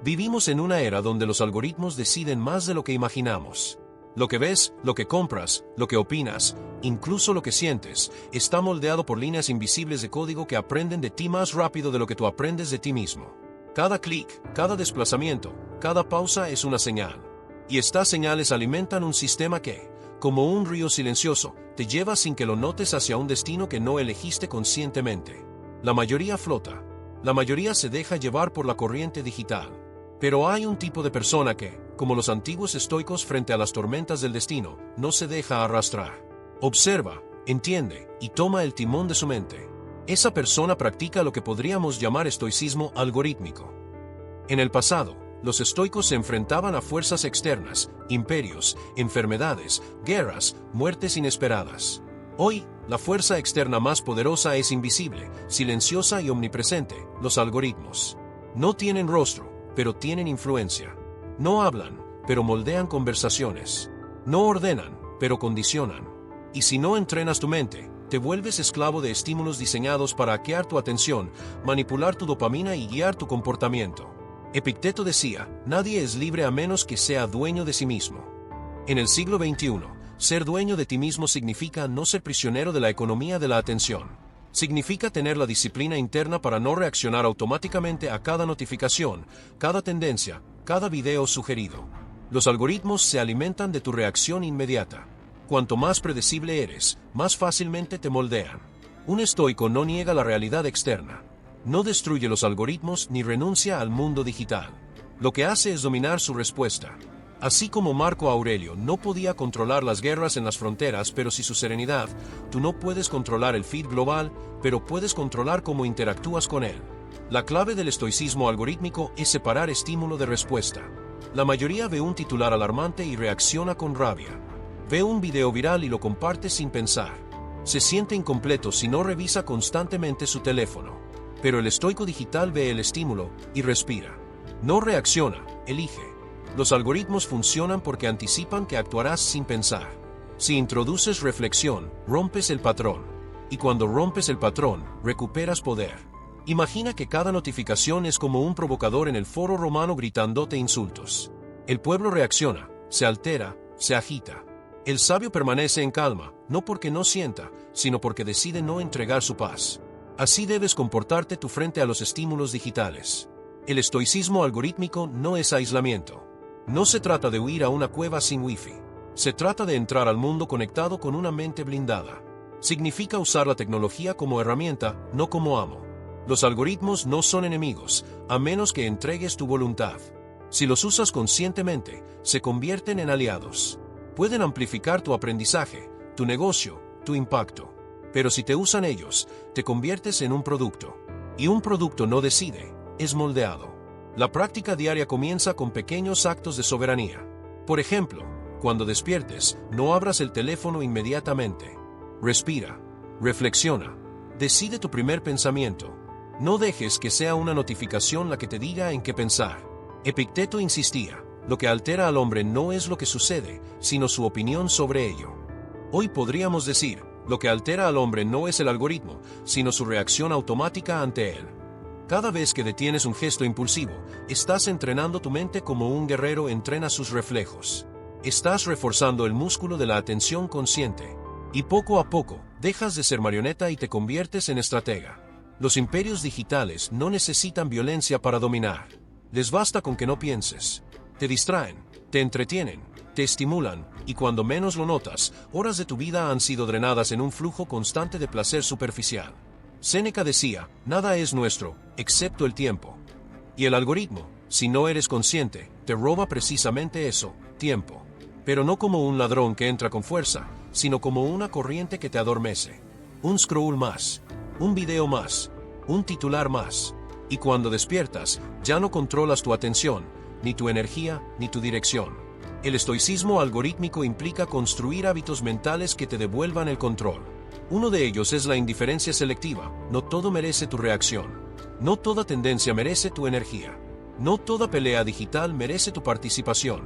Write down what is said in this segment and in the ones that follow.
Vivimos en una era donde los algoritmos deciden más de lo que imaginamos. Lo que ves, lo que compras, lo que opinas, incluso lo que sientes, está moldeado por líneas invisibles de código que aprenden de ti más rápido de lo que tú aprendes de ti mismo. Cada clic, cada desplazamiento, cada pausa es una señal. Y estas señales alimentan un sistema que, como un río silencioso, te lleva sin que lo notes hacia un destino que no elegiste conscientemente. La mayoría flota. La mayoría se deja llevar por la corriente digital. Pero hay un tipo de persona que, como los antiguos estoicos frente a las tormentas del destino, no se deja arrastrar. Observa, entiende y toma el timón de su mente. Esa persona practica lo que podríamos llamar estoicismo algorítmico. En el pasado, los estoicos se enfrentaban a fuerzas externas, imperios, enfermedades, guerras, muertes inesperadas. Hoy, la fuerza externa más poderosa es invisible, silenciosa y omnipresente: los algoritmos. No tienen rostro, pero tienen influencia. No hablan, pero moldean conversaciones. No ordenan, pero condicionan. Y si no entrenas tu mente, te vuelves esclavo de estímulos diseñados para hackear tu atención, manipular tu dopamina y guiar tu comportamiento. Epicteto decía, nadie es libre a menos que sea dueño de sí mismo. En el siglo XXI, ser dueño de ti mismo significa no ser prisionero de la economía de la atención. Significa tener la disciplina interna para no reaccionar automáticamente a cada notificación, cada tendencia, cada video sugerido. Los algoritmos se alimentan de tu reacción inmediata. Cuanto más predecible eres, más fácilmente te moldean. Un estoico no niega la realidad externa. No destruye los algoritmos ni renuncia al mundo digital. Lo que hace es dominar su respuesta. Así como Marco Aurelio no podía controlar las guerras en las fronteras, pero sí su serenidad, tú no puedes controlar el feed global, pero puedes controlar cómo interactúas con él. La clave del estoicismo algorítmico es separar estímulo de respuesta. La mayoría ve un titular alarmante y reacciona con rabia. Ve un video viral y lo comparte sin pensar. Se siente incompleto si no revisa constantemente su teléfono. Pero el estoico digital ve el estímulo y respira. No reacciona, elige. Los algoritmos funcionan porque anticipan que actuarás sin pensar. Si introduces reflexión, rompes el patrón. Y cuando rompes el patrón, recuperas poder. Imagina que cada notificación es como un provocador en el foro romano gritándote insultos. El pueblo reacciona, se altera, se agita. El sabio permanece en calma, no porque no sienta, sino porque decide no entregar su paz. Así debes comportarte tú frente a los estímulos digitales. El estoicismo algorítmico no es aislamiento. No se trata de huir a una cueva sin wifi. Se trata de entrar al mundo conectado con una mente blindada. Significa usar la tecnología como herramienta, no como amo. Los algoritmos no son enemigos, a menos que entregues tu voluntad. Si los usas conscientemente, se convierten en aliados. Pueden amplificar tu aprendizaje, tu negocio, tu impacto. Pero si te usan ellos, te conviertes en un producto. Y un producto no decide, es moldeado. La práctica diaria comienza con pequeños actos de soberanía. Por ejemplo, cuando despiertes, no abras el teléfono inmediatamente. Respira, reflexiona, decide tu primer pensamiento. No dejes que sea una notificación la que te diga en qué pensar. Epicteto insistía, lo que altera al hombre no es lo que sucede, sino su opinión sobre ello. Hoy podríamos decir, lo que altera al hombre no es el algoritmo, sino su reacción automática ante él. Cada vez que detienes un gesto impulsivo, estás entrenando tu mente como un guerrero entrena sus reflejos. Estás reforzando el músculo de la atención consciente. Y poco a poco, dejas de ser marioneta y te conviertes en estratega. Los imperios digitales no necesitan violencia para dominar. Les basta con que no pienses. Te distraen, te entretienen, te estimulan, y cuando menos lo notas, horas de tu vida han sido drenadas en un flujo constante de placer superficial. Séneca decía, nada es nuestro, excepto el tiempo. Y el algoritmo, si no eres consciente, te roba precisamente eso, tiempo. Pero no como un ladrón que entra con fuerza, sino como una corriente que te adormece. Un scroll más, un video más, un titular más. Y cuando despiertas, ya no controlas tu atención, ni tu energía, ni tu dirección. El estoicismo algorítmico implica construir hábitos mentales que te devuelvan el control. Uno de ellos es la indiferencia selectiva. No todo merece tu reacción. No toda tendencia merece tu energía. No toda pelea digital merece tu participación.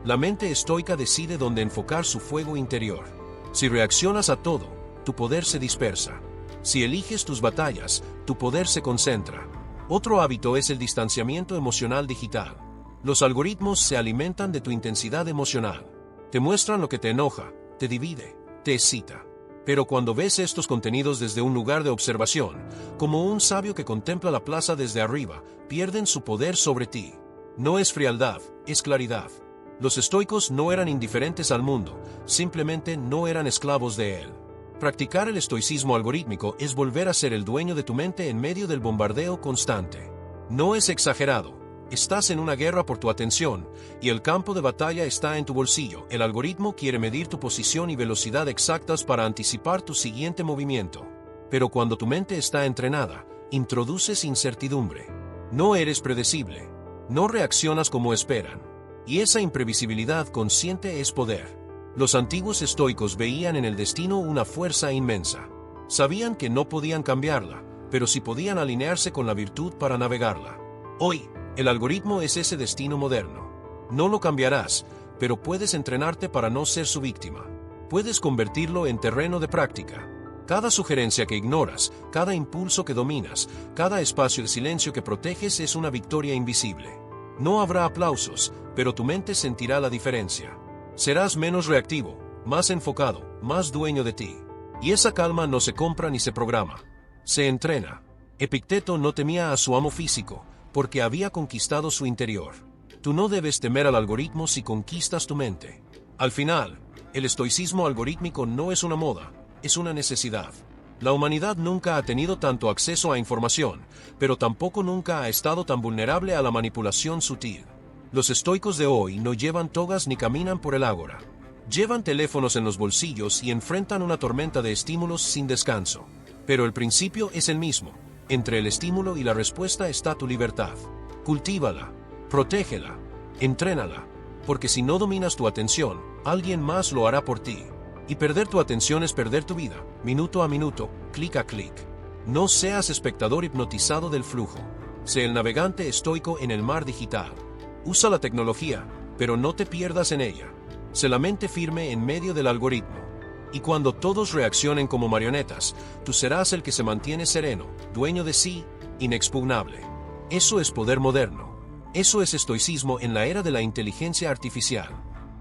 La mente estoica decide dónde enfocar su fuego interior. Si reaccionas a todo, tu poder se dispersa. Si eliges tus batallas, tu poder se concentra. Otro hábito es el distanciamiento emocional digital. Los algoritmos se alimentan de tu intensidad emocional. Te muestran lo que te enoja, te divide, te excita. Pero cuando ves estos contenidos desde un lugar de observación, como un sabio que contempla la plaza desde arriba, pierden su poder sobre ti. No es frialdad, es claridad. Los estoicos no eran indiferentes al mundo, simplemente no eran esclavos de él. Practicar el estoicismo algorítmico es volver a ser el dueño de tu mente en medio del bombardeo constante. No es exagerado. Estás en una guerra por tu atención, y el campo de batalla está en tu bolsillo. El algoritmo quiere medir tu posición y velocidad exactas para anticipar tu siguiente movimiento. Pero cuando tu mente está entrenada, introduces incertidumbre. No eres predecible. No reaccionas como esperan. Y esa imprevisibilidad consciente es poder. Los antiguos estoicos veían en el destino una fuerza inmensa. Sabían que no podían cambiarla, pero sí podían alinearse con la virtud para navegarla. Hoy, el algoritmo es ese destino moderno. No lo cambiarás, pero puedes entrenarte para no ser su víctima. Puedes convertirlo en terreno de práctica. Cada sugerencia que ignoras, cada impulso que dominas, cada espacio de silencio que proteges es una victoria invisible. No habrá aplausos, pero tu mente sentirá la diferencia. Serás menos reactivo, más enfocado, más dueño de ti. Y esa calma no se compra ni se programa. Se entrena. Epicteto no temía a su amo físico, porque había conquistado su interior. Tú no debes temer al algoritmo si conquistas tu mente. Al final, el estoicismo algorítmico no es una moda, es una necesidad. La humanidad nunca ha tenido tanto acceso a información, pero tampoco nunca ha estado tan vulnerable a la manipulación sutil. Los estoicos de hoy no llevan togas ni caminan por el ágora. Llevan teléfonos en los bolsillos y enfrentan una tormenta de estímulos sin descanso. Pero el principio es el mismo. Entre el estímulo y la respuesta está tu libertad. Cultívala, protégela, entrénala, porque si no dominas tu atención, alguien más lo hará por ti. Y perder tu atención es perder tu vida, minuto a minuto, clic a clic. No seas espectador hipnotizado del flujo. Sé el navegante estoico en el mar digital. Usa la tecnología, pero no te pierdas en ella. Sé la mente firme en medio del algoritmo. Y cuando todos reaccionen como marionetas, tú serás el que se mantiene sereno, dueño de sí, inexpugnable. Eso es poder moderno. Eso es estoicismo en la era de la inteligencia artificial.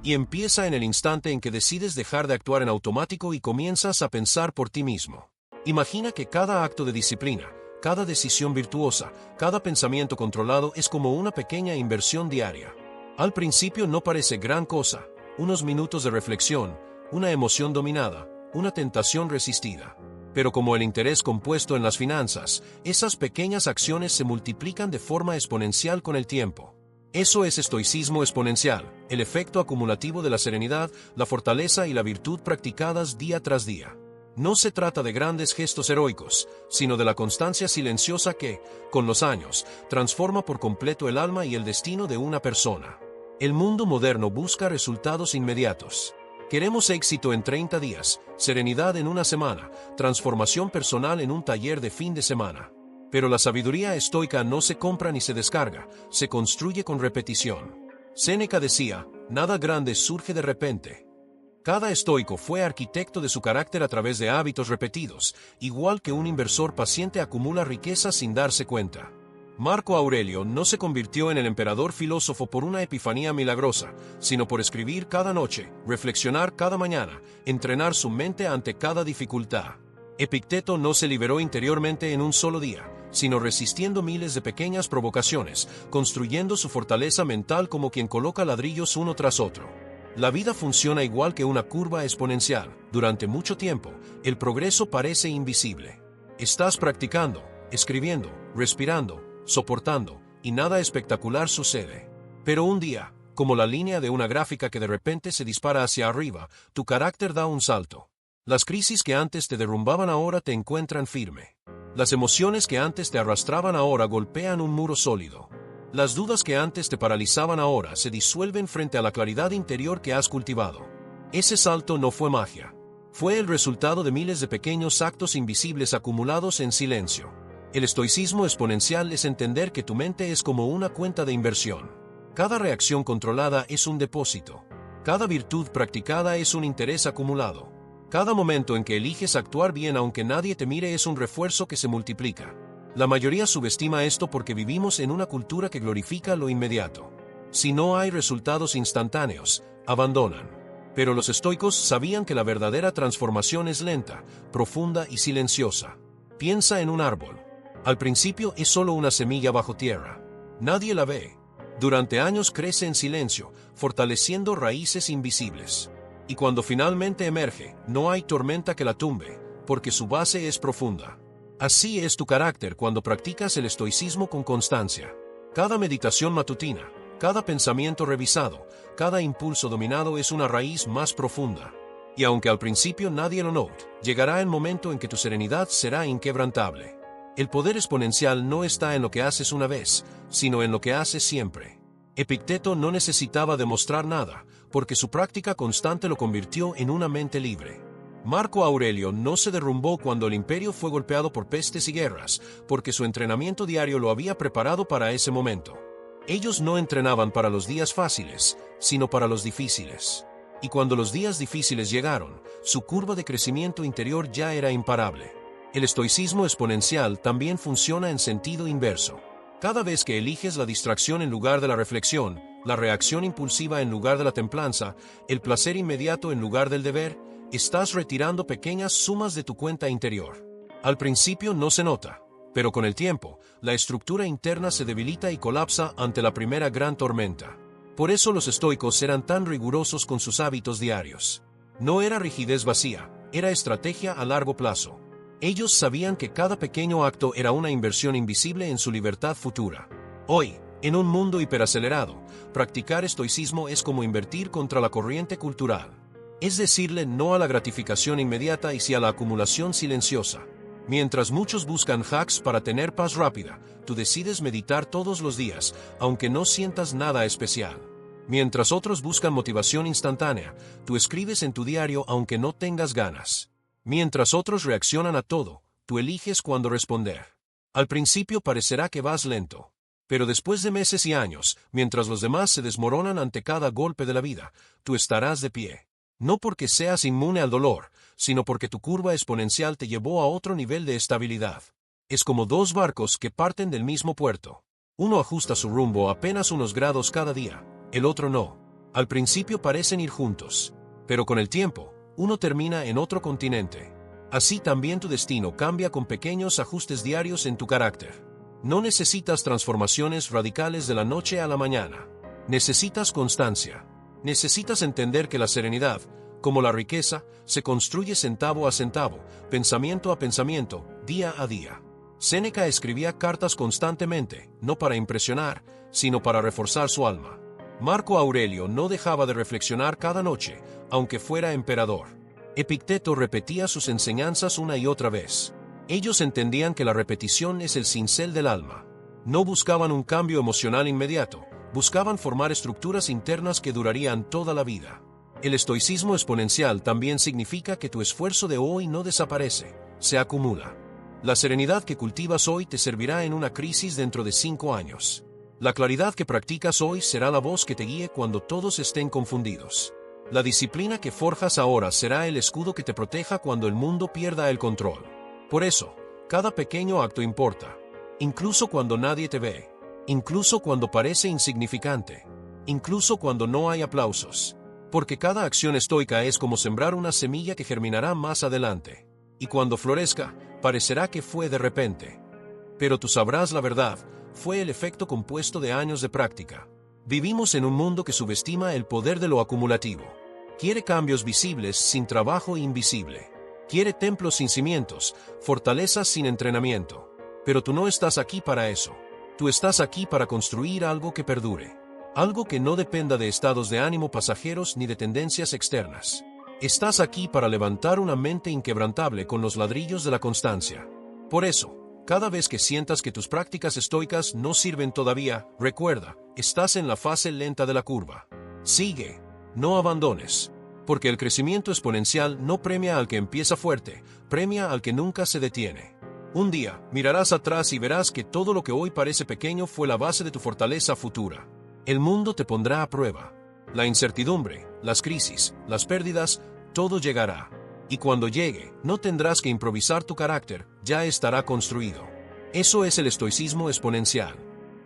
Y empieza en el instante en que decides dejar de actuar en automático y comienzas a pensar por ti mismo. Imagina que cada acto de disciplina, cada decisión virtuosa, cada pensamiento controlado es como una pequeña inversión diaria. Al principio no parece gran cosa, unos minutos de reflexión, una emoción dominada, una tentación resistida. Pero como el interés compuesto en las finanzas, esas pequeñas acciones se multiplican de forma exponencial con el tiempo. Eso es estoicismo exponencial, el efecto acumulativo de la serenidad, la fortaleza y la virtud practicadas día tras día. No se trata de grandes gestos heroicos, sino de la constancia silenciosa que, con los años, transforma por completo el alma y el destino de una persona. El mundo moderno busca resultados inmediatos. Queremos éxito en 30 días, serenidad en una semana, transformación personal en un taller de fin de semana. Pero la sabiduría estoica no se compra ni se descarga, se construye con repetición. Séneca decía, nada grande surge de repente. Cada estoico fue arquitecto de su carácter a través de hábitos repetidos, igual que un inversor paciente acumula riqueza sin darse cuenta. Marco Aurelio no se convirtió en el emperador filósofo por una epifanía milagrosa, sino por escribir cada noche, reflexionar cada mañana, entrenar su mente ante cada dificultad. Epicteto no se liberó interiormente en un solo día, sino resistiendo miles de pequeñas provocaciones, construyendo su fortaleza mental como quien coloca ladrillos uno tras otro. La vida funciona igual que una curva exponencial. Durante mucho tiempo, el progreso parece invisible. Estás practicando, escribiendo, respirando, soportando, y nada espectacular sucede. Pero un día, como la línea de una gráfica que de repente se dispara hacia arriba, tu carácter da un salto. Las crisis que antes te derrumbaban ahora te encuentran firme. Las emociones que antes te arrastraban ahora golpean un muro sólido. Las dudas que antes te paralizaban ahora se disuelven frente a la claridad interior que has cultivado. Ese salto no fue magia. Fue el resultado de miles de pequeños actos invisibles acumulados en silencio. El estoicismo exponencial es entender que tu mente es como una cuenta de inversión. Cada reacción controlada es un depósito. Cada virtud practicada es un interés acumulado. Cada momento en que eliges actuar bien aunque nadie te mire es un refuerzo que se multiplica. La mayoría subestima esto porque vivimos en una cultura que glorifica lo inmediato. Si no hay resultados instantáneos, abandonan. Pero los estoicos sabían que la verdadera transformación es lenta, profunda y silenciosa. Piensa en un árbol. Al principio es solo una semilla bajo tierra. Nadie la ve. Durante años crece en silencio, fortaleciendo raíces invisibles. Y cuando finalmente emerge, no hay tormenta que la tumbe, porque su base es profunda. Así es tu carácter cuando practicas el estoicismo con constancia. Cada meditación matutina, cada pensamiento revisado, cada impulso dominado es una raíz más profunda. Y aunque al principio nadie lo note, llegará el momento en que tu serenidad será inquebrantable. El poder exponencial no está en lo que haces una vez, sino en lo que haces siempre. Epicteto no necesitaba demostrar nada, porque su práctica constante lo convirtió en una mente libre. Marco Aurelio no se derrumbó cuando el imperio fue golpeado por pestes y guerras, porque su entrenamiento diario lo había preparado para ese momento. Ellos no entrenaban para los días fáciles, sino para los difíciles. Y cuando los días difíciles llegaron, su curva de crecimiento interior ya era imparable. El estoicismo exponencial también funciona en sentido inverso. Cada vez que eliges la distracción en lugar de la reflexión, la reacción impulsiva en lugar de la templanza, el placer inmediato en lugar del deber, estás retirando pequeñas sumas de tu cuenta interior. Al principio no se nota, pero con el tiempo, la estructura interna se debilita y colapsa ante la primera gran tormenta. Por eso los estoicos eran tan rigurosos con sus hábitos diarios. No era rigidez vacía, era estrategia a largo plazo. Ellos sabían que cada pequeño acto era una inversión invisible en su libertad futura. Hoy, en un mundo hiperacelerado, practicar estoicismo es como invertir contra la corriente cultural. Es decirle no a la gratificación inmediata y sí a la acumulación silenciosa. Mientras muchos buscan hacks para tener paz rápida, tú decides meditar todos los días, aunque no sientas nada especial. Mientras otros buscan motivación instantánea, tú escribes en tu diario aunque no tengas ganas. Mientras otros reaccionan a todo, tú eliges cuándo responder. Al principio parecerá que vas lento. Pero después de meses y años, mientras los demás se desmoronan ante cada golpe de la vida, tú estarás de pie. No porque seas inmune al dolor, sino porque tu curva exponencial te llevó a otro nivel de estabilidad. Es como dos barcos que parten del mismo puerto. Uno ajusta su rumbo apenas unos grados cada día, el otro no. Al principio parecen ir juntos, pero con el tiempo, uno termina en otro continente. Así también tu destino cambia con pequeños ajustes diarios en tu carácter. No necesitas transformaciones radicales de la noche a la mañana. Necesitas constancia. Necesitas entender que la serenidad, como la riqueza, se construye centavo a centavo, pensamiento a pensamiento, día a día. Séneca escribía cartas constantemente, no para impresionar, sino para reforzar su alma. Marco Aurelio no dejaba de reflexionar cada noche, aunque fuera emperador. Epicteto repetía sus enseñanzas una y otra vez. Ellos entendían que la repetición es el cincel del alma. No buscaban un cambio emocional inmediato, buscaban formar estructuras internas que durarían toda la vida. El estoicismo exponencial también significa que tu esfuerzo de hoy no desaparece, se acumula. La serenidad que cultivas hoy te servirá en una crisis dentro de 5 años. La claridad que practicas hoy será la voz que te guíe cuando todos estén confundidos. La disciplina que forjas ahora será el escudo que te proteja cuando el mundo pierda el control. Por eso, cada pequeño acto importa. Incluso cuando nadie te ve. Incluso cuando parece insignificante. Incluso cuando no hay aplausos. Porque cada acción estoica es como sembrar una semilla que germinará más adelante. Y cuando florezca, parecerá que fue de repente. Pero tú sabrás la verdad, fue el efecto compuesto de años de práctica. Vivimos en un mundo que subestima el poder de lo acumulativo. Quiere cambios visibles sin trabajo invisible. Quiere templos sin cimientos, fortalezas sin entrenamiento. Pero tú no estás aquí para eso. Tú estás aquí para construir algo que perdure. Algo que no dependa de estados de ánimo pasajeros ni de tendencias externas. Estás aquí para levantar una mente inquebrantable con los ladrillos de la constancia. Por eso, cada vez que sientas que tus prácticas estoicas no sirven todavía, recuerda, estás en la fase lenta de la curva. Sigue, no abandones. Porque el crecimiento exponencial no premia al que empieza fuerte, premia al que nunca se detiene. Un día, mirarás atrás y verás que todo lo que hoy parece pequeño fue la base de tu fortaleza futura. El mundo te pondrá a prueba. La incertidumbre, las crisis, las pérdidas, todo llegará. Y cuando llegue, no tendrás que improvisar tu carácter, ya estará construido. Eso es el estoicismo exponencial.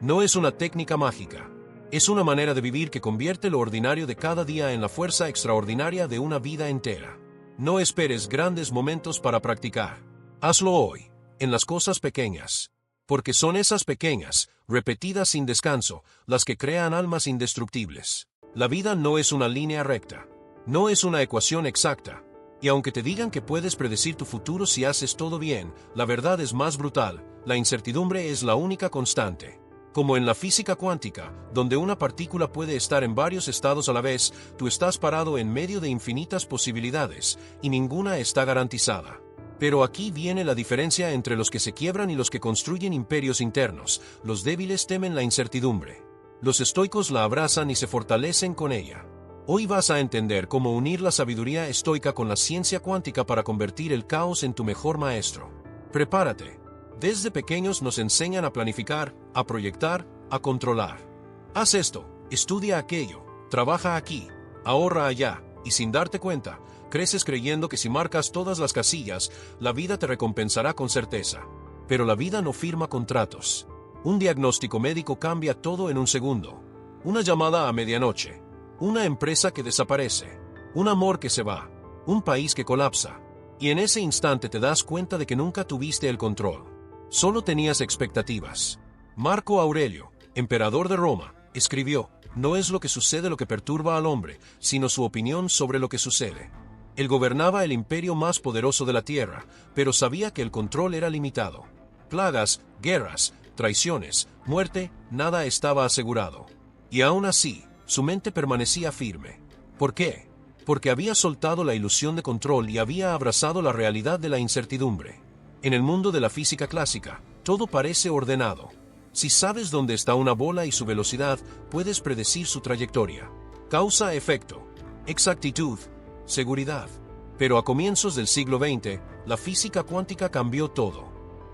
No es una técnica mágica. Es una manera de vivir que convierte lo ordinario de cada día en la fuerza extraordinaria de una vida entera. No esperes grandes momentos para practicar. Hazlo hoy, en las cosas pequeñas. Porque son esas pequeñas, repetidas sin descanso, las que crean almas indestructibles. La vida no es una línea recta. No es una ecuación exacta. Y aunque te digan que puedes predecir tu futuro si haces todo bien, la verdad es más brutal. La incertidumbre es la única constante. Como en la física cuántica, donde una partícula puede estar en varios estados a la vez, tú estás parado en medio de infinitas posibilidades, y ninguna está garantizada. Pero aquí viene la diferencia entre los que se quiebran y los que construyen imperios internos. Los débiles temen la incertidumbre. Los estoicos la abrazan y se fortalecen con ella. Hoy vas a entender cómo unir la sabiduría estoica con la ciencia cuántica para convertir el caos en tu mejor maestro. Prepárate. Desde pequeños nos enseñan a planificar, a proyectar, a controlar. Haz esto, estudia aquello, trabaja aquí, ahorra allá, y sin darte cuenta, creces creyendo que si marcas todas las casillas, la vida te recompensará con certeza. Pero la vida no firma contratos. Un diagnóstico médico cambia todo en un segundo. Una llamada a medianoche. Una empresa que desaparece. Un amor que se va. Un país que colapsa. Y en ese instante te das cuenta de que nunca tuviste el control. Solo tenías expectativas. Marco Aurelio, emperador de Roma, escribió: no es lo que sucede lo que perturba al hombre, sino su opinión sobre lo que sucede. Él gobernaba el imperio más poderoso de la tierra, pero sabía que el control era limitado. Plagas, guerras, traiciones, muerte, nada estaba asegurado. Y aún así, su mente permanecía firme. ¿Por qué? Porque había soltado la ilusión de control y había abrazado la realidad de la incertidumbre. En el mundo de la física clásica, todo parece ordenado. Si sabes dónde está una bola y su velocidad, puedes predecir su trayectoria. Causa-efecto, exactitud, seguridad. Pero a comienzos del siglo XX, la física cuántica cambió todo.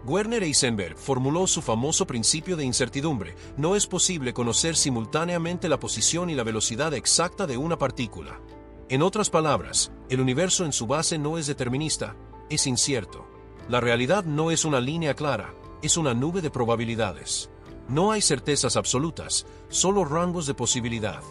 Werner Heisenberg formuló su famoso principio de incertidumbre. No es posible conocer simultáneamente la posición y la velocidad exacta de una partícula. En otras palabras, el universo en su base no es determinista, es incierto. La realidad no es una línea clara, es una nube de probabilidades. No hay certezas absolutas, solo rangos de posibilidad.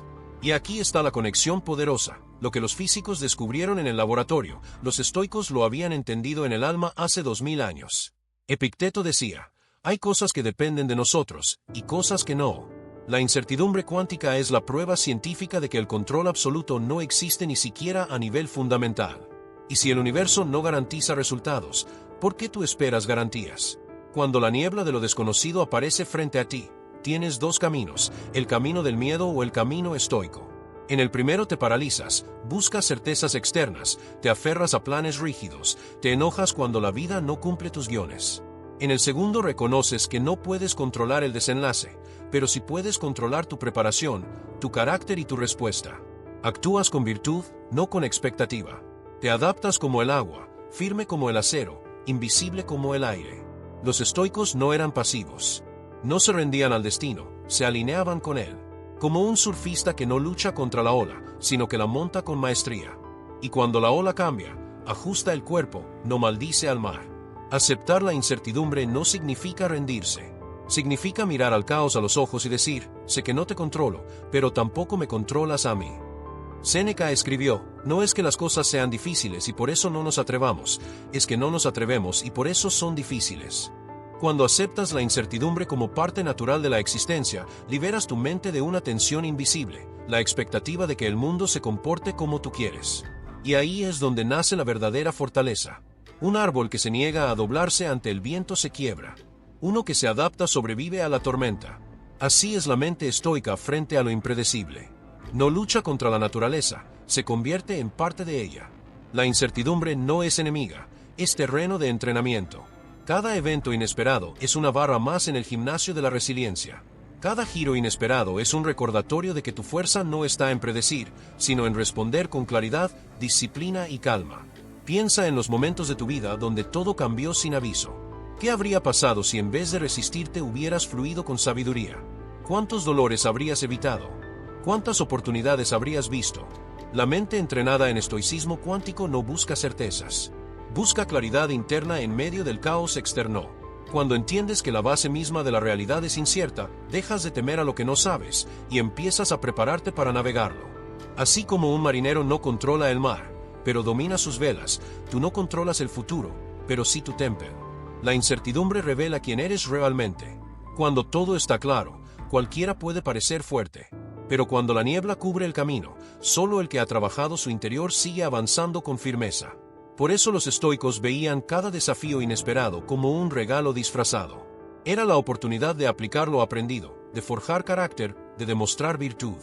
Y aquí está la conexión poderosa. Lo que los físicos descubrieron en el laboratorio, los estoicos lo habían entendido en el alma hace 2000 años. Epicteto decía: hay cosas que dependen de nosotros, y cosas que no. La incertidumbre cuántica es la prueba científica de que el control absoluto no existe ni siquiera a nivel fundamental. Y si el universo no garantiza resultados, ¿por qué tú esperas garantías? Cuando la niebla de lo desconocido aparece frente a ti, tienes dos caminos: el camino del miedo o el camino estoico. En el primero te paralizas, buscas certezas externas, te aferras a planes rígidos, te enojas cuando la vida no cumple tus guiones. En el segundo reconoces que no puedes controlar el desenlace, pero sí puedes controlar tu preparación, tu carácter y tu respuesta. Actúas con virtud, no con expectativa. Te adaptas como el agua, firme como el acero, invisible como el aire. Los estoicos no eran pasivos. No se rendían al destino, se alineaban con él. Como un surfista que no lucha contra la ola, sino que la monta con maestría. Y cuando la ola cambia, ajusta el cuerpo, no maldice al mar. Aceptar la incertidumbre no significa rendirse. Significa mirar al caos a los ojos y decir: sé que no te controlo, pero tampoco me controlas a mí. Séneca escribió: no es que las cosas sean difíciles y por eso no nos atrevamos, es que no nos atrevemos y por eso son difíciles. Cuando aceptas la incertidumbre como parte natural de la existencia, liberas tu mente de una tensión invisible, la expectativa de que el mundo se comporte como tú quieres. Y ahí es donde nace la verdadera fortaleza. Un árbol que se niega a doblarse ante el viento se quiebra. Uno que se adapta sobrevive a la tormenta. Así es la mente estoica frente a lo impredecible. No lucha contra la naturaleza, se convierte en parte de ella. La incertidumbre no es enemiga, es terreno de entrenamiento. Cada evento inesperado es una barra más en el gimnasio de la resiliencia. Cada giro inesperado es un recordatorio de que tu fuerza no está en predecir, sino en responder con claridad, disciplina y calma. Piensa en los momentos de tu vida donde todo cambió sin aviso. ¿Qué habría pasado si en vez de resistirte hubieras fluido con sabiduría? ¿Cuántos dolores habrías evitado? ¿Cuántas oportunidades habrías visto? La mente entrenada en estoicismo cuántico no busca certezas. Busca claridad interna en medio del caos externo. Cuando entiendes que la base misma de la realidad es incierta, dejas de temer a lo que no sabes y empiezas a prepararte para navegarlo. Así como un marinero no controla el mar, pero domina sus velas, tú no controlas el futuro, pero sí tu temple. La incertidumbre revela quién eres realmente. Cuando todo está claro, cualquiera puede parecer fuerte. Pero cuando la niebla cubre el camino, solo el que ha trabajado su interior sigue avanzando con firmeza. Por eso los estoicos veían cada desafío inesperado como un regalo disfrazado. Era la oportunidad de aplicar lo aprendido, de forjar carácter, de demostrar virtud.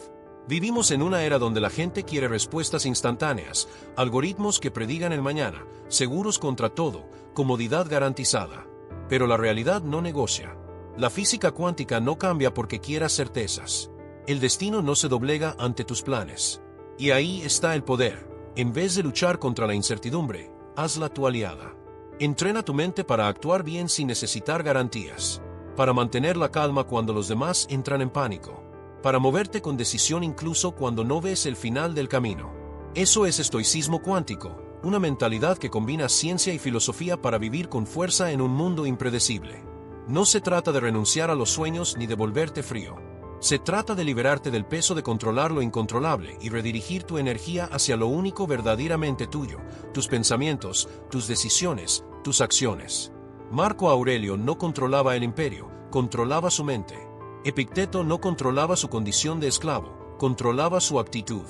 Vivimos en una era donde la gente quiere respuestas instantáneas, algoritmos que predigan el mañana, seguros contra todo, comodidad garantizada. Pero la realidad no negocia. La física cuántica no cambia porque quieras certezas. El destino no se doblega ante tus planes. Y ahí está el poder. En vez de luchar contra la incertidumbre, hazla tu aliada. Entrena tu mente para actuar bien sin necesitar garantías. Para mantener la calma cuando los demás entran en pánico. Para moverte con decisión incluso cuando no ves el final del camino. Eso es estoicismo cuántico, una mentalidad que combina ciencia y filosofía para vivir con fuerza en un mundo impredecible. No se trata de renunciar a los sueños ni de volverte frío. Se trata de liberarte del peso de controlar lo incontrolable y redirigir tu energía hacia lo único verdaderamente tuyo, tus pensamientos, tus decisiones, tus acciones. Marco Aurelio no controlaba el imperio, controlaba su mente. Epicteto no controlaba su condición de esclavo, controlaba su actitud.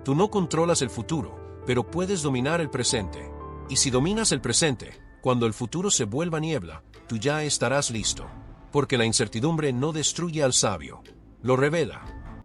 Tú no controlas el futuro, pero puedes dominar el presente. Y si dominas el presente, cuando el futuro se vuelva niebla, tú ya estarás listo. Porque la incertidumbre no destruye al sabio. Lo revela.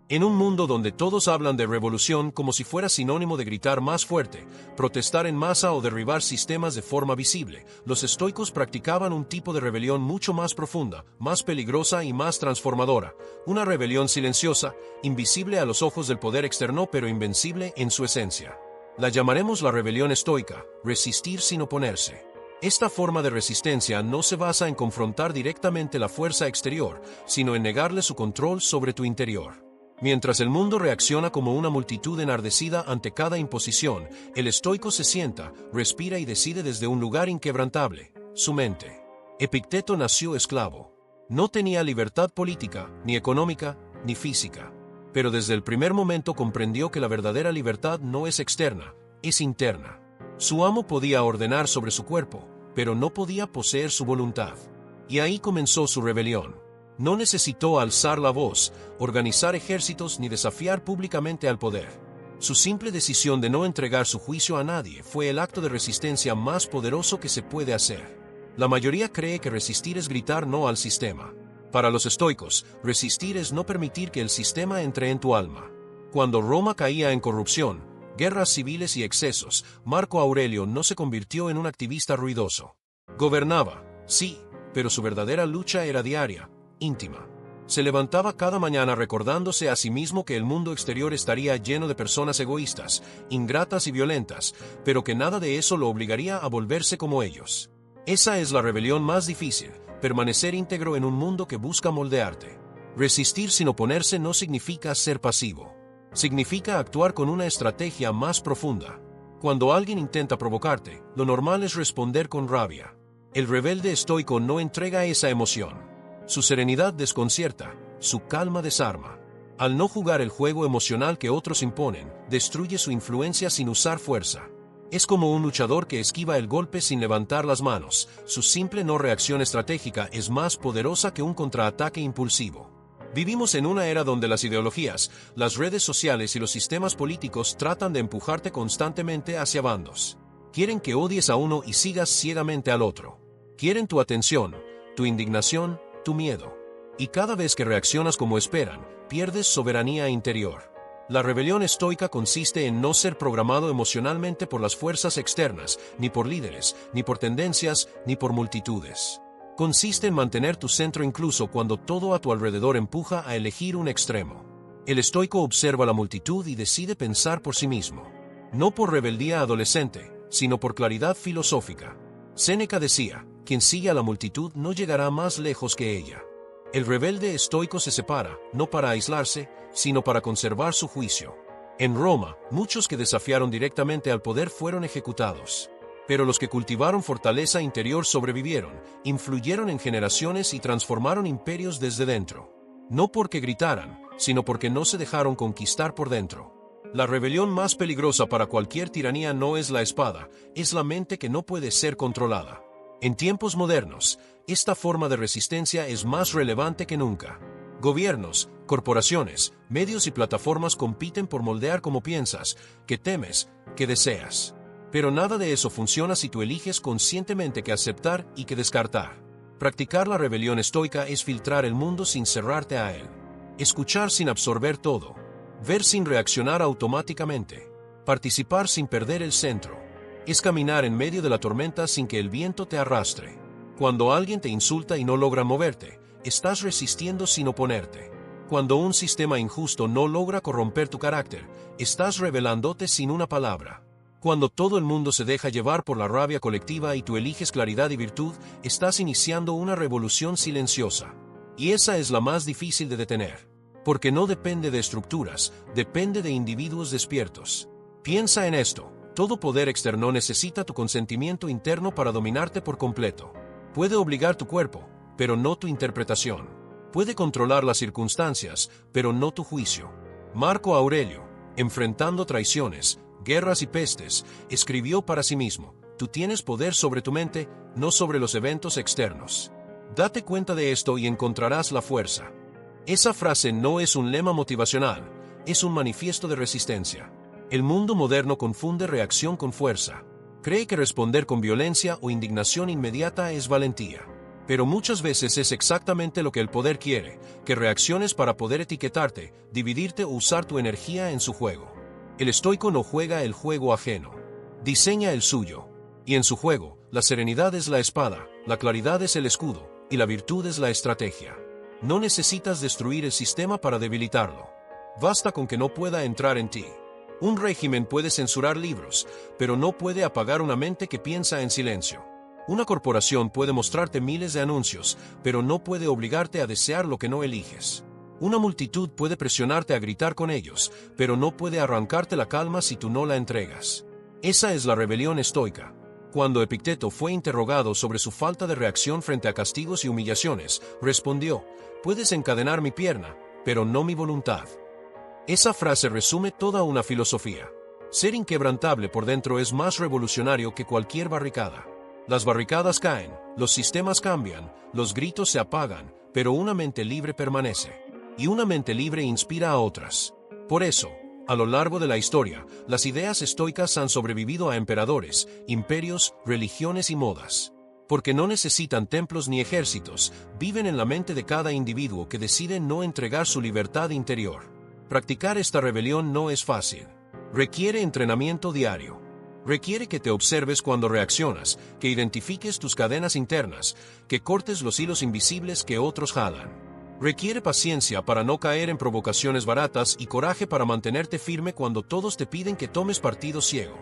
En un mundo donde todos hablan de revolución como si fuera sinónimo de gritar más fuerte, protestar en masa o derribar sistemas de forma visible, los estoicos practicaban un tipo de rebelión mucho más profunda, más peligrosa y más transformadora. Una rebelión silenciosa, invisible a los ojos del poder externo pero invencible en su esencia. La llamaremos la rebelión estoica, resistir sin oponerse. Esta forma de resistencia no se basa en confrontar directamente la fuerza exterior, sino en negarle su control sobre tu interior. Mientras el mundo reacciona como una multitud enardecida ante cada imposición, el estoico se sienta, respira y decide desde un lugar inquebrantable, su mente. Epicteto nació esclavo. No tenía libertad política, ni económica, ni física. Pero desde el primer momento comprendió que la verdadera libertad no es externa, es interna. Su amo podía ordenar sobre su cuerpo, pero no podía poseer su voluntad. Y ahí comenzó su rebelión. No necesitó alzar la voz, organizar ejércitos ni desafiar públicamente al poder. Su simple decisión de no entregar su juicio a nadie fue el acto de resistencia más poderoso que se puede hacer. La mayoría cree que resistir es gritar no al sistema. Para los estoicos, resistir es no permitir que el sistema entre en tu alma. Cuando Roma caía en corrupción, guerras civiles y excesos, Marco Aurelio no se convirtió en un activista ruidoso. Gobernaba, sí, pero su verdadera lucha era diaria, íntima. Se levantaba cada mañana recordándose a sí mismo que el mundo exterior estaría lleno de personas egoístas, ingratas y violentas, pero que nada de eso lo obligaría a volverse como ellos. Esa es la rebelión más difícil, permanecer íntegro en un mundo que busca moldearte. Resistir sin oponerse no significa ser pasivo. Significa actuar con una estrategia más profunda. Cuando alguien intenta provocarte, lo normal es responder con rabia. El rebelde estoico no entrega esa emoción. Su serenidad desconcierta, su calma desarma. Al no jugar el juego emocional que otros imponen, destruye su influencia sin usar fuerza. Es como un luchador que esquiva el golpe sin levantar las manos. Su simple no reacción estratégica es más poderosa que un contraataque impulsivo. Vivimos en una era donde las ideologías, las redes sociales y los sistemas políticos tratan de empujarte constantemente hacia bandos. Quieren que odies a uno y sigas ciegamente al otro. Quieren tu atención, tu indignación, tu miedo. Y cada vez que reaccionas como esperan, pierdes soberanía interior. La rebelión estoica consiste en no ser programado emocionalmente por las fuerzas externas, ni por líderes, ni por tendencias, ni por multitudes. Consiste en mantener tu centro incluso cuando todo a tu alrededor empuja a elegir un extremo. El estoico observa la multitud y decide pensar por sí mismo. No por rebeldía adolescente, sino por claridad filosófica. Séneca decía, quien sigue a la multitud no llegará más lejos que ella. El rebelde estoico se separa, no para aislarse, sino para conservar su juicio. En Roma, muchos que desafiaron directamente al poder fueron ejecutados. Pero los que cultivaron fortaleza interior sobrevivieron, influyeron en generaciones y transformaron imperios desde dentro. No porque gritaran, sino porque no se dejaron conquistar por dentro. La rebelión más peligrosa para cualquier tiranía no es la espada, es la mente que no puede ser controlada. En tiempos modernos, esta forma de resistencia es más relevante que nunca. Gobiernos, corporaciones, medios y plataformas compiten por moldear cómo piensas, qué temes, qué deseas. Pero nada de eso funciona si tú eliges conscientemente qué aceptar y qué descartar. Practicar la rebelión estoica es filtrar el mundo sin cerrarte a él. Escuchar sin absorber todo. Ver sin reaccionar automáticamente. Participar sin perder el centro. Es caminar en medio de la tormenta sin que el viento te arrastre. Cuando alguien te insulta y no logra moverte, estás resistiendo sin oponerte. Cuando un sistema injusto no logra corromper tu carácter, estás rebelándote sin una palabra. Cuando todo el mundo se deja llevar por la rabia colectiva y tú eliges claridad y virtud, estás iniciando una revolución silenciosa. Y esa es la más difícil de detener. Porque no depende de estructuras, depende de individuos despiertos. Piensa en esto, todo poder externo necesita tu consentimiento interno para dominarte por completo. Puede obligar tu cuerpo, pero no tu interpretación. Puede controlar las circunstancias, pero no tu juicio. Marco Aurelio, enfrentando traiciones, guerras y pestes, escribió para sí mismo: tú tienes poder sobre tu mente, no sobre los eventos externos. Date cuenta de esto y encontrarás la fuerza. Esa frase no es un lema motivacional, es un manifiesto de resistencia. El mundo moderno confunde reacción con fuerza. Cree que responder con violencia o indignación inmediata es valentía. Pero muchas veces es exactamente lo que el poder quiere, que reacciones para poder etiquetarte, dividirte o usar tu energía en su juego. El estoico no juega el juego ajeno. Diseña el suyo. Y en su juego, la serenidad es la espada, la claridad es el escudo, y la virtud es la estrategia. No necesitas destruir el sistema para debilitarlo. Basta con que no pueda entrar en ti. Un régimen puede censurar libros, pero no puede apagar una mente que piensa en silencio. Una corporación puede mostrarte miles de anuncios, pero no puede obligarte a desear lo que no eliges. Una multitud puede presionarte a gritar con ellos, pero no puede arrancarte la calma si tú no la entregas. Esa es la rebelión estoica. Cuando Epicteto fue interrogado sobre su falta de reacción frente a castigos y humillaciones, respondió: puedes encadenar mi pierna, pero no mi voluntad. Esa frase resume toda una filosofía. Ser inquebrantable por dentro es más revolucionario que cualquier barricada. Las barricadas caen, los sistemas cambian, los gritos se apagan, pero una mente libre permanece. Y una mente libre inspira a otras. Por eso, a lo largo de la historia, las ideas estoicas han sobrevivido a emperadores, imperios, religiones y modas. Porque no necesitan templos ni ejércitos, viven en la mente de cada individuo que decide no entregar su libertad interior. Practicar esta rebelión no es fácil. Requiere entrenamiento diario. Requiere que te observes cuando reaccionas, que identifiques tus cadenas internas, que cortes los hilos invisibles que otros jalan. Requiere paciencia para no caer en provocaciones baratas y coraje para mantenerte firme cuando todos te piden que tomes partido ciego.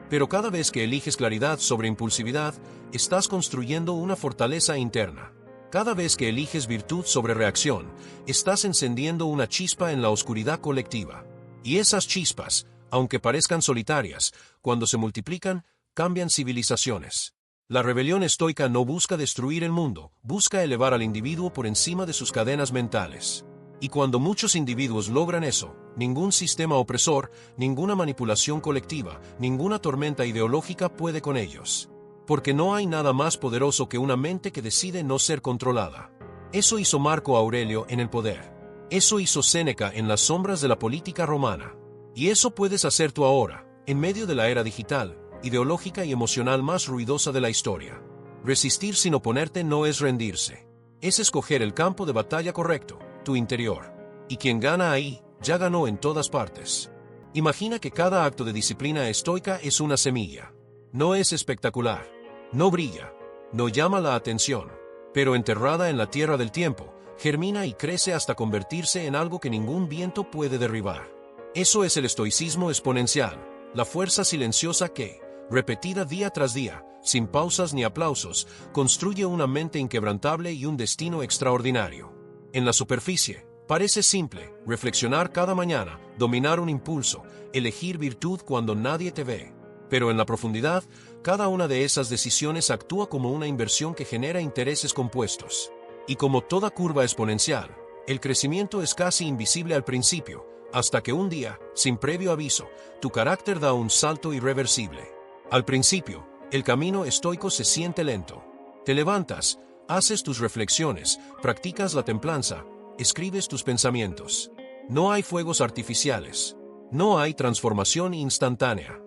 Pero cada vez que eliges claridad sobre impulsividad, estás construyendo una fortaleza interna. Cada vez que eliges virtud sobre reacción, estás encendiendo una chispa en la oscuridad colectiva. Y esas chispas, aunque parezcan solitarias, cuando se multiplican, cambian civilizaciones. La rebelión estoica no busca destruir el mundo, busca elevar al individuo por encima de sus cadenas mentales. Y cuando muchos individuos logran eso, ningún sistema opresor, ninguna manipulación colectiva, ninguna tormenta ideológica puede con ellos. Porque no hay nada más poderoso que una mente que decide no ser controlada. Eso hizo Marco Aurelio en el poder. Eso hizo Séneca en las sombras de la política romana. Y eso puedes hacer tú ahora, en medio de la era digital, ideológica y emocional más ruidosa de la historia. Resistir sin oponerte no es rendirse. Es escoger el campo de batalla correcto, tu interior. Y quien gana ahí, ya ganó en todas partes. Imagina que cada acto de disciplina estoica es una semilla. No es espectacular. No brilla. No llama la atención. Pero enterrada en la tierra del tiempo, germina y crece hasta convertirse en algo que ningún viento puede derribar. Eso es el estoicismo exponencial, la fuerza silenciosa que, repetida día tras día, sin pausas ni aplausos, construye una mente inquebrantable y un destino extraordinario. En la superficie, parece simple: reflexionar cada mañana, dominar un impulso, elegir virtud cuando nadie te ve. Pero en la profundidad, cada una de esas decisiones actúa como una inversión que genera intereses compuestos. Y como toda curva exponencial, el crecimiento es casi invisible al principio, hasta que un día, sin previo aviso, tu carácter da un salto irreversible. Al principio, el camino estoico se siente lento. Te levantas, haces tus reflexiones, practicas la templanza, escribes tus pensamientos. No hay fuegos artificiales. No hay transformación instantánea.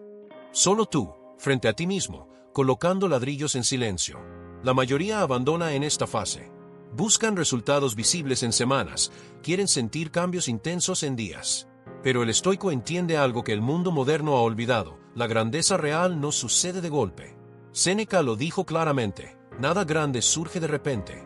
Solo tú, frente a ti mismo, colocando ladrillos en silencio. La mayoría abandona en esta fase. Buscan resultados visibles en semanas, quieren sentir cambios intensos en días. Pero el estoico entiende algo que el mundo moderno ha olvidado: la grandeza real no sucede de golpe. Séneca lo dijo claramente: nada grande surge de repente.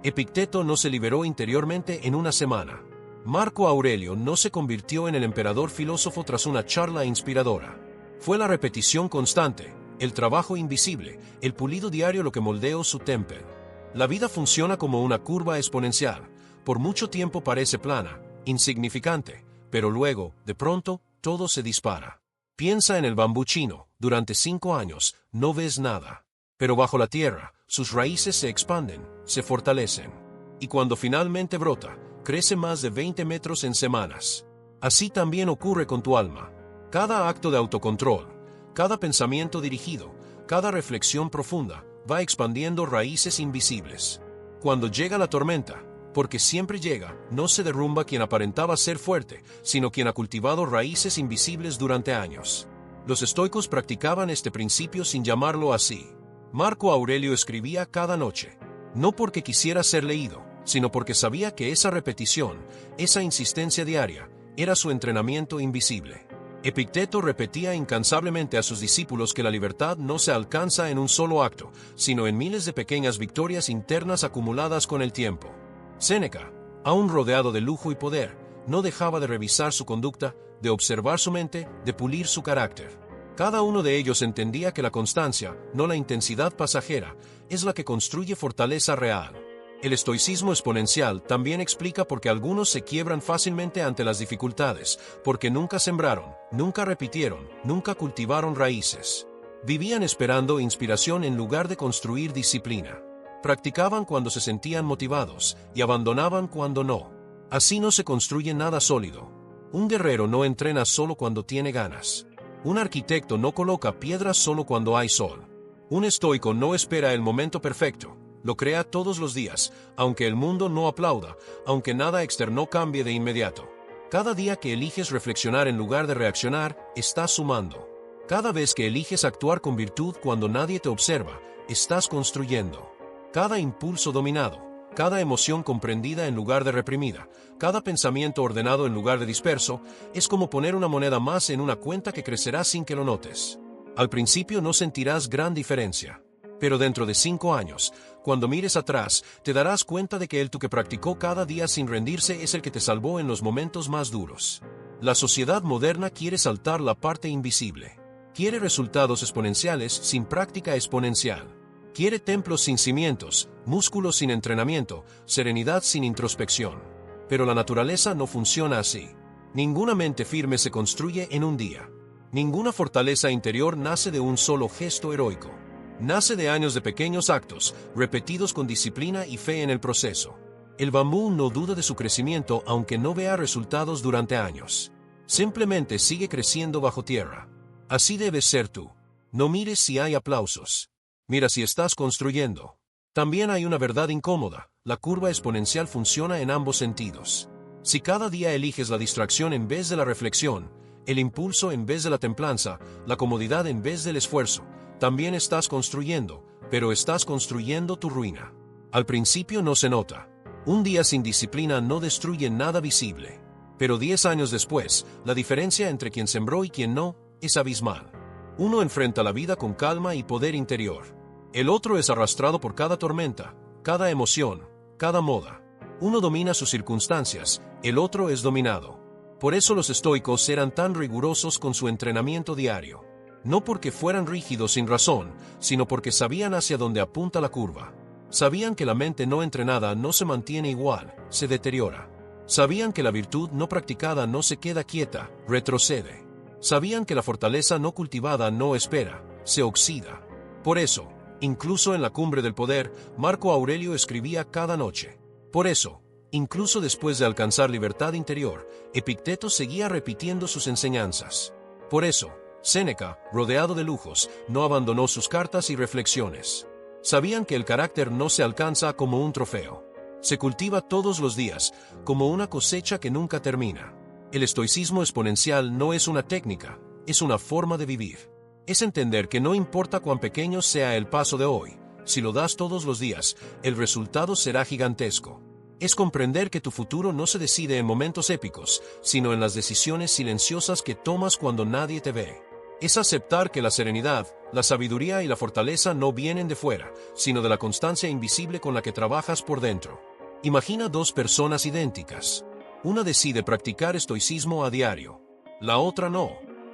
Epicteto no se liberó interiormente en una semana. Marco Aurelio no se convirtió en el emperador filósofo tras una charla inspiradora. Fue la repetición constante, el trabajo invisible, el pulido diario lo que moldeó su temple. La vida funciona como una curva exponencial. Por mucho tiempo parece plana, insignificante, pero luego, de pronto, todo se dispara. Piensa en el bambú chino. Durante 5 años, no ves nada. Pero bajo la tierra, sus raíces se expanden, se fortalecen. Y cuando finalmente brota, crece más de 20 metros en semanas. Así también ocurre con tu alma. Cada acto de autocontrol, cada pensamiento dirigido, cada reflexión profunda, va expandiendo raíces invisibles. Cuando llega la tormenta, porque siempre llega, no se derrumba quien aparentaba ser fuerte, sino quien ha cultivado raíces invisibles durante años. Los estoicos practicaban este principio sin llamarlo así. Marco Aurelio escribía cada noche, no porque quisiera ser leído, sino porque sabía que esa repetición, esa insistencia diaria, era su entrenamiento invisible. Epicteto repetía incansablemente a sus discípulos que la libertad no se alcanza en un solo acto, sino en miles de pequeñas victorias internas acumuladas con el tiempo. Séneca, aún rodeado de lujo y poder, no dejaba de revisar su conducta, de observar su mente, de pulir su carácter. Cada uno de ellos entendía que la constancia, no la intensidad pasajera, es la que construye fortaleza real. El estoicismo exponencial también explica por qué algunos se quiebran fácilmente ante las dificultades, porque nunca sembraron, nunca repitieron, nunca cultivaron raíces. Vivían esperando inspiración en lugar de construir disciplina. Practicaban cuando se sentían motivados y abandonaban cuando no. Así no se construye nada sólido. Un guerrero no entrena solo cuando tiene ganas. Un arquitecto no coloca piedras solo cuando hay sol. Un estoico no espera el momento perfecto. Lo crea todos los días, aunque el mundo no aplauda, aunque nada externo cambie de inmediato. Cada día que eliges reflexionar en lugar de reaccionar, estás sumando. Cada vez que eliges actuar con virtud cuando nadie te observa, estás construyendo. Cada impulso dominado, cada emoción comprendida en lugar de reprimida, cada pensamiento ordenado en lugar de disperso, es como poner una moneda más en una cuenta que crecerá sin que lo notes. Al principio no sentirás gran diferencia. Pero dentro de 5 años, cuando mires atrás, te darás cuenta de que el tú que practicó cada día sin rendirse es el que te salvó en los momentos más duros. La sociedad moderna quiere saltar la parte invisible. Quiere resultados exponenciales sin práctica exponencial. Quiere templos sin cimientos, músculos sin entrenamiento, serenidad sin introspección. Pero la naturaleza no funciona así. Ninguna mente firme se construye en un día. Ninguna fortaleza interior nace de un solo gesto heroico. Nace de años de pequeños actos, repetidos con disciplina y fe en el proceso. El bambú no duda de su crecimiento aunque no vea resultados durante años. Simplemente sigue creciendo bajo tierra. Así debes ser tú. No mires si hay aplausos. Mira si estás construyendo. También hay una verdad incómoda: la curva exponencial funciona en ambos sentidos. Si cada día eliges la distracción en vez de la reflexión, el impulso en vez de la templanza, la comodidad en vez del esfuerzo, también estás construyendo, pero estás construyendo tu ruina. Al principio no se nota. Un día sin disciplina no destruye nada visible. Pero 10 años después, la diferencia entre quien sembró y quien no, es abismal. Uno enfrenta la vida con calma y poder interior. El otro es arrastrado por cada tormenta, cada emoción, cada moda. Uno domina sus circunstancias, el otro es dominado. Por eso los estoicos eran tan rigurosos con su entrenamiento diario. No porque fueran rígidos sin razón, sino porque sabían hacia dónde apunta la curva. Sabían que la mente no entrenada no se mantiene igual, se deteriora. Sabían que la virtud no practicada no se queda quieta, retrocede. Sabían que la fortaleza no cultivada no espera, se oxida. Por eso, incluso en la cumbre del poder, Marco Aurelio escribía cada noche. Por eso, incluso después de alcanzar libertad interior, Epicteto seguía repitiendo sus enseñanzas. Por eso, Séneca, rodeado de lujos, no abandonó sus cartas y reflexiones. Sabían que el carácter no se alcanza como un trofeo. Se cultiva todos los días, como una cosecha que nunca termina. El estoicismo exponencial no es una técnica, es una forma de vivir. Es entender que no importa cuán pequeño sea el paso de hoy, si lo das todos los días, el resultado será gigantesco. Es comprender que tu futuro no se decide en momentos épicos, sino en las decisiones silenciosas que tomas cuando nadie te ve. Es aceptar que la serenidad, la sabiduría y la fortaleza no vienen de fuera, sino de la constancia invisible con la que trabajas por dentro. Imagina dos personas idénticas. Una decide practicar estoicismo a diario. La otra no.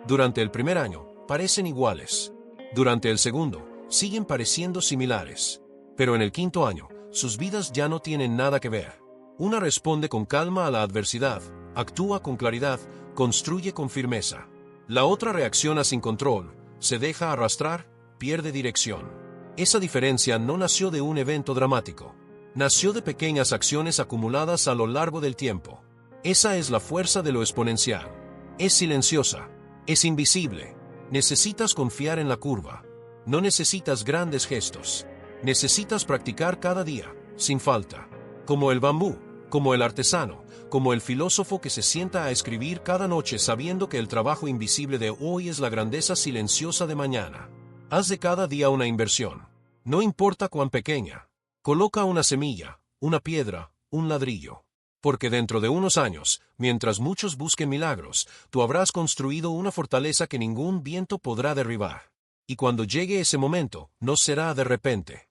Durante el primer año, parecen iguales. Durante el segundo, siguen pareciendo similares. Pero en el quinto año, sus vidas ya no tienen nada que ver. Una responde con calma a la adversidad, actúa con claridad, construye con firmeza. La otra reacciona sin control, se deja arrastrar, pierde dirección. Esa diferencia no nació de un evento dramático. Nació de pequeñas acciones acumuladas a lo largo del tiempo. Esa es la fuerza de lo exponencial. Es silenciosa, es invisible. Necesitas confiar en la curva. No necesitas grandes gestos. Necesitas practicar cada día, sin falta. Como el bambú, como el artesano, como el filósofo que se sienta a escribir cada noche sabiendo que el trabajo invisible de hoy es la grandeza silenciosa de mañana. Haz de cada día una inversión. No importa cuán pequeña. Coloca una semilla, una piedra, un ladrillo. Porque dentro de unos años, mientras muchos busquen milagros, tú habrás construido una fortaleza que ningún viento podrá derribar. Y cuando llegue ese momento, no será de repente.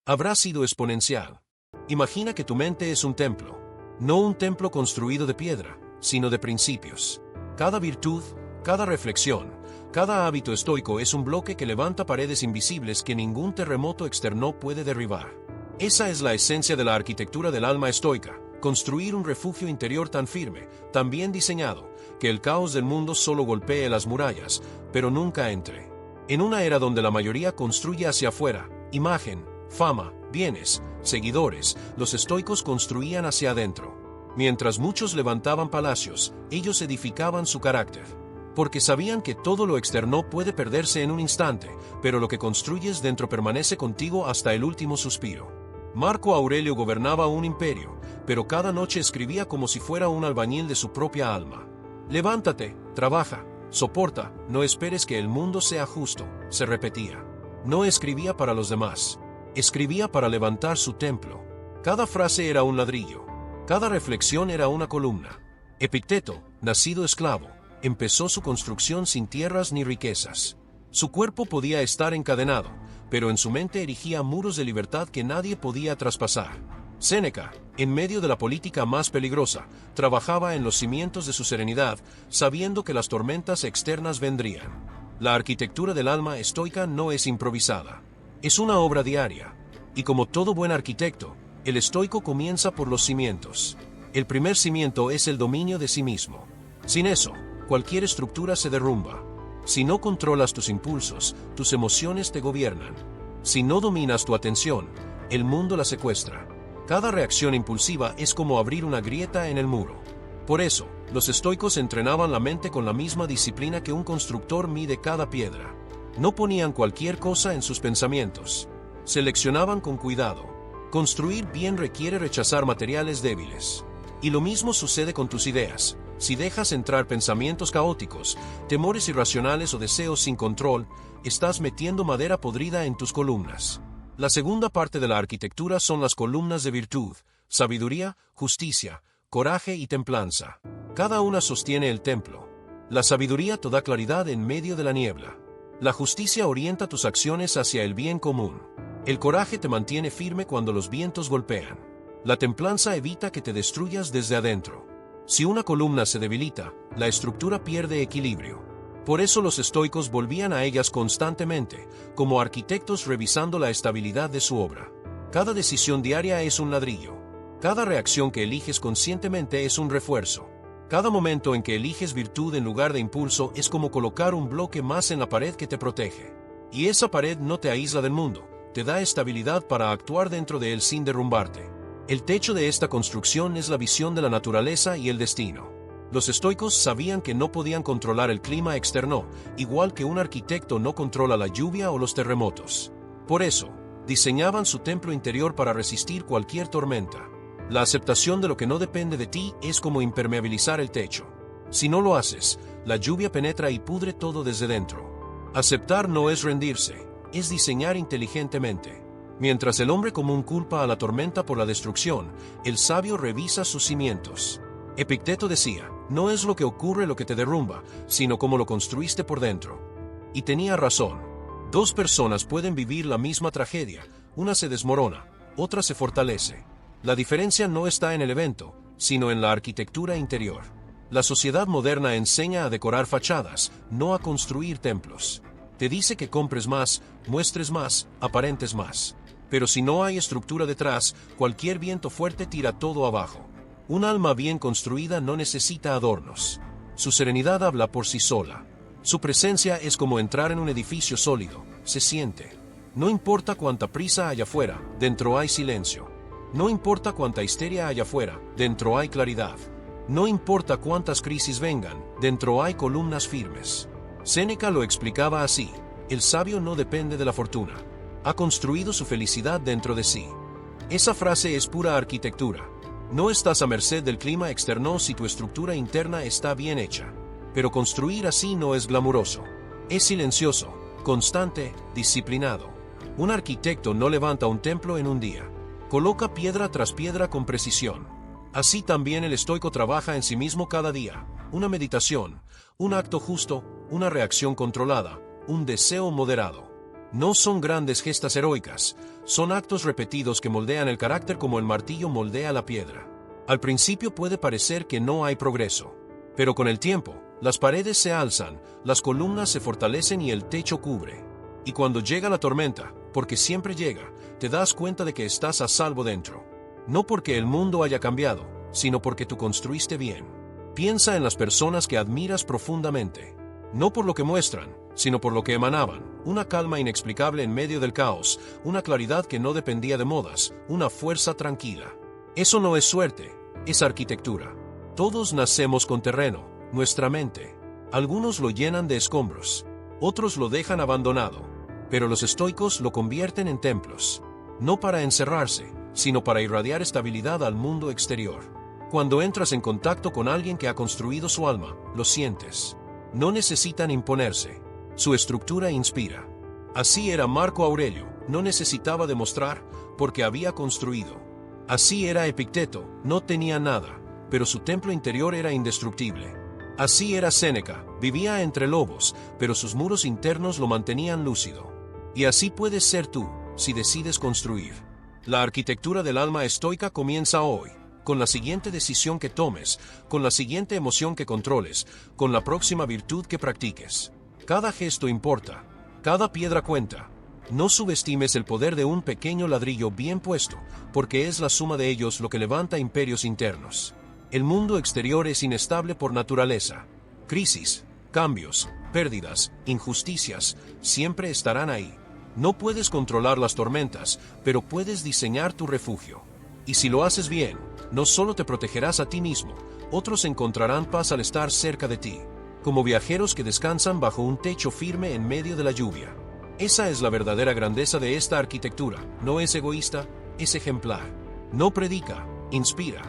Habrá sido exponencial. Imagina que tu mente es un templo. No un templo construido de piedra, sino de principios. Cada virtud, cada reflexión, cada hábito estoico es un bloque que levanta paredes invisibles que ningún terremoto externo puede derribar. Esa es la esencia de la arquitectura del alma estoica. Construir un refugio interior tan firme, tan bien diseñado, que el caos del mundo solo golpee las murallas, pero nunca entre. En una era donde la mayoría construye hacia afuera, imagen, fama, bienes, seguidores, los estoicos construían hacia adentro. Mientras muchos levantaban palacios, ellos edificaban su carácter. Porque sabían que todo lo externo puede perderse en un instante, pero lo que construyes dentro permanece contigo hasta el último suspiro. Marco Aurelio gobernaba un imperio, pero cada noche escribía como si fuera un albañil de su propia alma. Levántate, trabaja, soporta, no esperes que el mundo sea justo, se repetía. No escribía para los demás, escribía para levantar su templo. Cada frase era un ladrillo, cada reflexión era una columna. Epicteto, nacido esclavo, empezó su construcción sin tierras ni riquezas. Su cuerpo podía estar encadenado, pero en su mente erigía muros de libertad que nadie podía traspasar. Séneca, en medio de la política más peligrosa, trabajaba en los cimientos de su serenidad, sabiendo que las tormentas externas vendrían. La arquitectura del alma estoica no es improvisada. Es una obra diaria. Y como todo buen arquitecto, el estoico comienza por los cimientos. El primer cimiento es el dominio de sí mismo. Sin eso, cualquier estructura se derrumba. Si no controlas tus impulsos, tus emociones te gobiernan. Si no dominas tu atención, el mundo la secuestra. Cada reacción impulsiva es como abrir una grieta en el muro. Por eso, los estoicos entrenaban la mente con la misma disciplina que un constructor mide cada piedra. No ponían cualquier cosa en sus pensamientos. Seleccionaban con cuidado. Construir bien requiere rechazar materiales débiles. Y lo mismo sucede con tus ideas. Si dejas entrar pensamientos caóticos, temores irracionales o deseos sin control, estás metiendo madera podrida en tus columnas. La segunda parte de la arquitectura son las columnas de virtud, sabiduría, justicia, coraje y templanza. Cada una sostiene el templo. La sabiduría te da claridad en medio de la niebla. La justicia orienta tus acciones hacia el bien común. El coraje te mantiene firme cuando los vientos golpean. La templanza evita que te destruyas desde adentro. Si una columna se debilita, la estructura pierde equilibrio. Por eso los estoicos volvían a ellas constantemente, como arquitectos revisando la estabilidad de su obra. Cada decisión diaria es un ladrillo. Cada reacción que eliges conscientemente es un refuerzo. Cada momento en que eliges virtud en lugar de impulso es como colocar un bloque más en la pared que te protege. Y esa pared no te aísla del mundo, te da estabilidad para actuar dentro de él sin derrumbarte. El techo de esta construcción es la visión de la naturaleza y el destino. Los estoicos sabían que no podían controlar el clima externo, igual que un arquitecto no controla la lluvia o los terremotos. Por eso, diseñaban su templo interior para resistir cualquier tormenta. La aceptación de lo que no depende de ti es como impermeabilizar el techo. Si no lo haces, la lluvia penetra y pudre todo desde dentro. Aceptar no es rendirse, es diseñar inteligentemente. Mientras el hombre común culpa a la tormenta por la destrucción, el sabio revisa sus cimientos. Epicteto decía, no es lo que ocurre lo que te derrumba, sino cómo lo construiste por dentro. Y tenía razón. Dos personas pueden vivir la misma tragedia, una se desmorona, otra se fortalece. La diferencia no está en el evento, sino en la arquitectura interior. La sociedad moderna enseña a decorar fachadas, no a construir templos. Te dice que compres más, muestres más, aparentes más. Pero si no hay estructura detrás, cualquier viento fuerte tira todo abajo. Un alma bien construida no necesita adornos. Su serenidad habla por sí sola. Su presencia es como entrar en un edificio sólido, se siente. No importa cuánta prisa hay afuera, dentro hay silencio. No importa cuánta histeria hay afuera, dentro hay claridad. No importa cuántas crisis vengan, dentro hay columnas firmes. Séneca lo explicaba así: el sabio no depende de la fortuna. Ha construido su felicidad dentro de sí. Esa frase es pura arquitectura. No estás a merced del clima externo si tu estructura interna está bien hecha. Pero construir así no es glamuroso. Es silencioso, constante, disciplinado. Un arquitecto no levanta un templo en un día. Coloca piedra tras piedra con precisión. Así también el estoico trabaja en sí mismo cada día. Una meditación, un acto justo, una reacción controlada, un deseo moderado. No son grandes gestas heroicas, son actos repetidos que moldean el carácter como el martillo moldea la piedra. Al principio puede parecer que no hay progreso, pero con el tiempo, las paredes se alzan, las columnas se fortalecen y el techo cubre. Y cuando llega la tormenta, porque siempre llega, te das cuenta de que estás a salvo dentro. No porque el mundo haya cambiado, sino porque tú construiste bien. Piensa en las personas que admiras profundamente. No por lo que muestran, sino por lo que emanaban. Una calma inexplicable en medio del caos, una claridad que no dependía de modas, una fuerza tranquila. Eso no es suerte, es arquitectura. Todos nacemos con terreno, nuestra mente. Algunos lo llenan de escombros, otros lo dejan abandonado. Pero los estoicos lo convierten en templos, no para encerrarse, sino para irradiar estabilidad al mundo exterior. Cuando entras en contacto con alguien que ha construido su alma, lo sientes. No necesitan imponerse. Su estructura inspira. Así era Marco Aurelio, no necesitaba demostrar, porque había construido. Así era Epicteto, no tenía nada, pero su templo interior era indestructible. Así era Séneca, vivía entre lobos, pero sus muros internos lo mantenían lúcido. Y así puedes ser tú, si decides construir. La arquitectura del alma estoica comienza hoy, con la siguiente decisión que tomes, con la siguiente emoción que controles, con la próxima virtud que practiques. Cada gesto importa, cada piedra cuenta. No subestimes el poder de un pequeño ladrillo bien puesto, porque es la suma de ellos lo que levanta imperios internos. El mundo exterior es inestable por naturaleza. Crisis, cambios, pérdidas, injusticias, siempre estarán ahí. No puedes controlar las tormentas, pero puedes diseñar tu refugio. Y si lo haces bien, no solo te protegerás a ti mismo, otros encontrarán paz al estar cerca de ti, como viajeros que descansan bajo un techo firme en medio de la lluvia. Esa es la verdadera grandeza de esta arquitectura, no es egoísta, es ejemplar. No predica, inspira.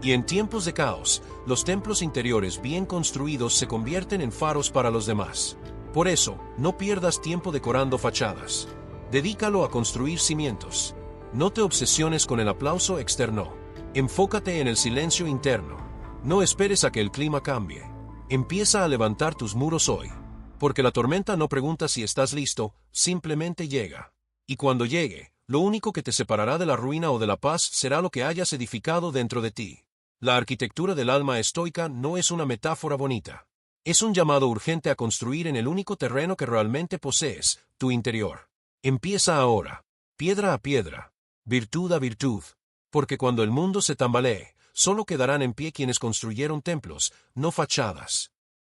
Y en tiempos de caos, los templos interiores bien construidos se convierten en faros para los demás. Por eso, no pierdas tiempo decorando fachadas. Dedícalo a construir cimientos. No te obsesiones con el aplauso externo. Enfócate en el silencio interno. No esperes a que el clima cambie. Empieza a levantar tus muros hoy. Porque la tormenta no pregunta si estás listo, simplemente llega. Y cuando llegue, lo único que te separará de la ruina o de la paz será lo que hayas edificado dentro de ti. La arquitectura del alma estoica no es una metáfora bonita. Es un llamado urgente a construir en el único terreno que realmente posees, tu interior. Empieza ahora, piedra a piedra, virtud a virtud, porque cuando el mundo se tambalee, Solo quedarán en pie quienes construyeron templos, no fachadas.